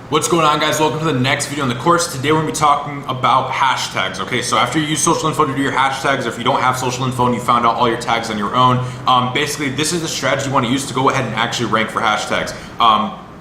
What's going on, guys? Welcome to the next video in the course. Today we're going to be talking about hashtags. Okay, so after you use social info to do your hashtags, or if you don't have social info and you found out all your tags on your own, basically this is the strategy you want to use to go ahead and actually rank for hashtags.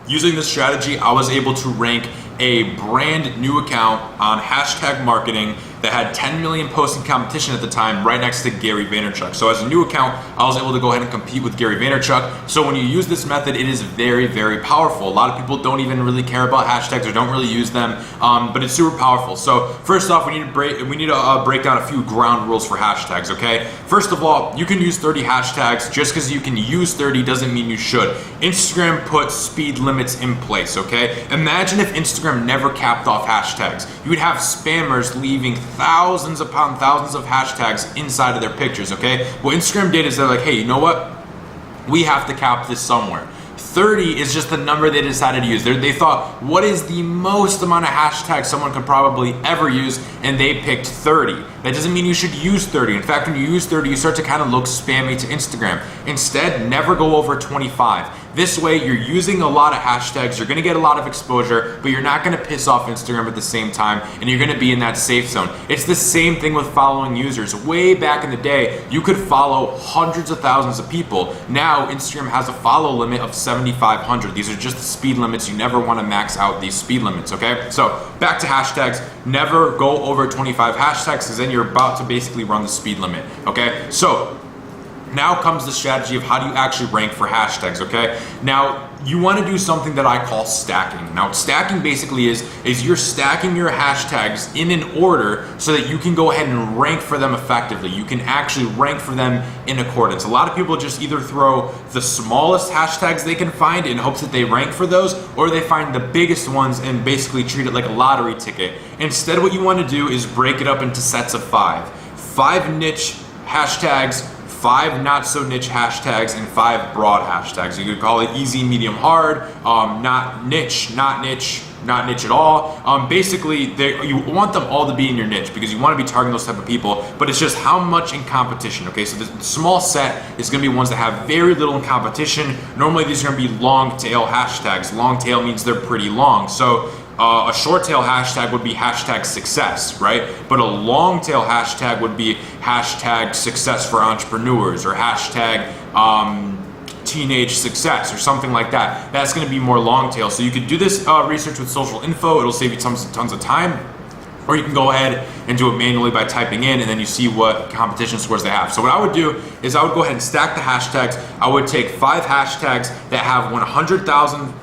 Using this strategy, I was able to rank a brand new account on hashtag marketing that had 10 million posts in competition at the time, right next to Gary Vaynerchuk. So as a new account, I was able to go ahead and compete with Gary Vaynerchuk. So when you use this method, it is very, very powerful. A lot of people don't even really care about hashtags or don't really use them, but it's super powerful. So first off, we need to break down a few ground rules for hashtags, okay? First of all, you can use 30 hashtags. Just because you can use 30 doesn't mean you should. Instagram puts speed limits in place, okay? Imagine if Instagram never capped off hashtags. You would have spammers leaving thousands upon thousands of hashtags inside of their pictures, okay? What Instagram did is they're like, hey, you know what? We have to cap this somewhere. 30 is just the number they decided to use. They thought, what is the most amount of hashtags someone could probably ever use? And they picked 30. That doesn't mean you should use 30. In fact, when you use 30, you start to kind of look spammy to Instagram. Instead, never go over 25. This way, you're using a lot of hashtags, you're gonna get a lot of exposure, but you're not gonna piss off Instagram at the same time, and you're gonna be in that safe zone. It's the same thing with following users. Way back in the day, you could follow hundreds of thousands of people. Now, Instagram has a follow limit of 7,500. These are just the speed limits. You never wanna max out these speed limits, okay? So, back to hashtags. Never go over 25 hashtags, because then you're about to basically run the speed limit, okay? So, now comes the strategy of how do you actually rank for hashtags, okay? Now, you want to do something that I call stacking. Now, stacking basically is you're stacking your hashtags in an order so that you can go ahead and rank for them effectively. You can actually rank for them in accordance. A lot of people just either throw the smallest hashtags they can find in hopes that they rank for those, or they find the biggest ones and basically treat it like a lottery ticket. Instead, what you want to do is break it up into sets of 5. 5 niche hashtags, 5 not so niche hashtags, and 5 broad hashtags. You could call it easy, medium, hard, not niche at all. Basically, you want them all to be in your niche because you want to be targeting those type of people, but it's just how much in competition, okay? So the small set is going to be ones that have very little in competition. Normally, these are going to be long tail hashtags. Long tail means they're pretty long. So a short tail hashtag would be hashtag success, right? But a long tail hashtag would be hashtag success for entrepreneurs, or hashtag teenage success, or something like that. That's going to be more long tail. So you could do this research with social info. It'll save you tons of time. Or you can go ahead and do it manually by typing in, and then you see what competition scores they have. So what I would do is I would go ahead and stack the hashtags. I would take 5 hashtags that have 100,000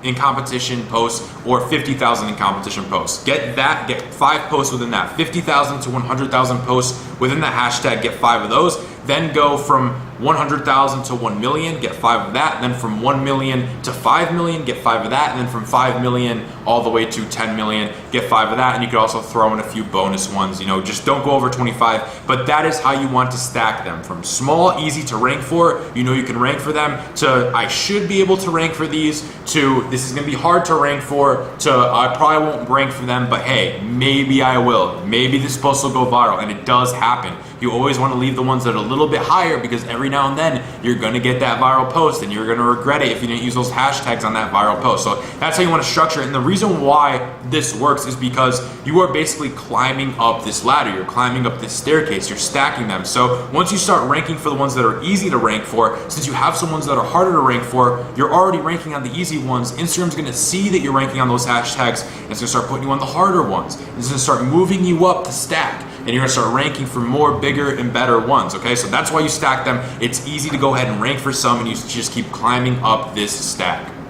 in competition posts or 50,000 in competition posts. Get 5 posts within that. 50,000 to 100,000 posts within the hashtag, get 5 of those. Then go from 100,000 to 1 million, get 5 of that. Then from 1 million to 5 million, get 5 of that. And then from 5 million all the way to 10 million, get 5 of that. And you could also throw in a few bonus ones, just don't go over 25, but that is how you want to stack them. From small, easy to rank for, you can rank for them, to I should be able to rank for these, to this is gonna be hard to rank for, to I probably won't rank for them, but hey, maybe I will. Maybe this post will go viral, and it does happen. You always want to leave the ones that are a little bit higher, because every now and then you're going to get that viral post and you're going to regret it if you didn't use those hashtags on that viral post. So that's how you want to structure it. And the reason why this works is because you are basically climbing up this ladder. You're climbing up this staircase. You're stacking them. So once you start ranking for the ones that are easy to rank for, since you have some ones that are harder to rank for, you're already ranking on the easy ones. Instagram's going to see that you're ranking on those hashtags, and it's going to start putting you on the harder ones. It's going to start moving you up the stack, and you're gonna start ranking for more, bigger, and better ones, okay? So that's why you stack them. It's easy to go ahead and rank for some, and you just keep climbing up this stack.